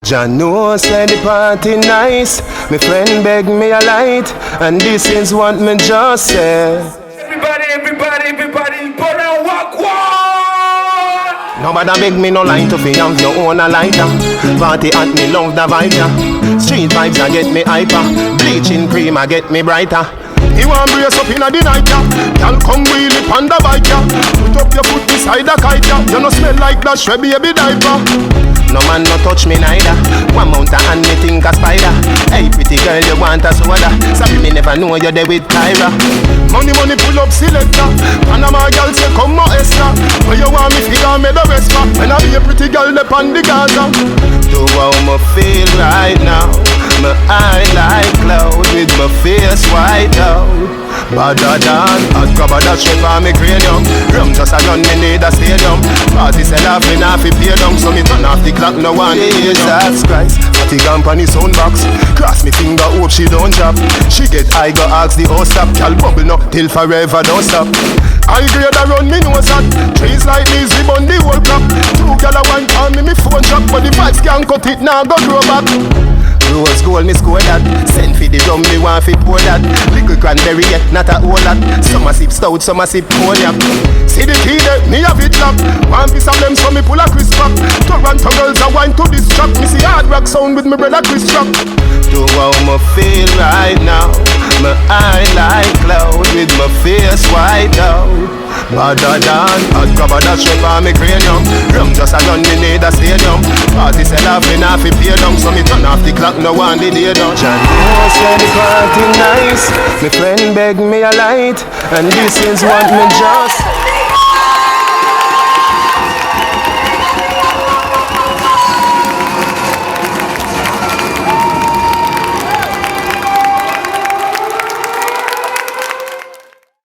John knows said the party nice. My friend begged me a light, and this is what me just said. Everybody, put on walk one. Nobody beg me no line to fi have no own a lighter. Party at me love the vibe ya. Street vibes a get me hyper. Bleaching cream a get me brighter. He want brace up inna the night ya. Y'all come wheel it on the bike ya. Put up your foot beside the kite ya. You no smell like that shred baby diaper. No man no touch me neither. One mount a hand me think a spider. Hey pretty girl you want a soda. Sorry me never know you there with Tyra. Money pull up selector. Panama girl say come more extra. Where you want me figure me the rest for. When I be a pretty girl up on the Gaza. Do how me feel right now. My eye like cloud with my face white out. Badder than hot grabber that straight for me cranium. Rum just a gun me need a stadium. Party sell off me not fi pay down. So me turn off the clock no one Jesus Christ. Fatty gump on the sound box. Cross me finger hope she don't chop. She get high go ask the host stop. Cal bubble no till forever don't stop. I grade around me nose hot. Trees like these we burn the whole block. Two gal a one call me phone shop. But the vibes can't cut it now go grow back. Rose gold me score that. Send for the rum me want fi pour that. Liquid cranberry yet not a whole lot. Some a sip stout, some a sip cognac. See the tea there, me have it locked. One piece of them so me pull a crisp up. Toronto girls a wine to this track. Me see hard rock sound with me brother Chris Rock. Do how me feel right now. My eye like cloud with my face white out. Badder than hot grabber that straight for me cranium. Rum just a gun me need a stadium. Party sell off me not fi pay down. So me turn off the clock no one the day down. John knows said the party nice. My friend begged me a light, and this is what me just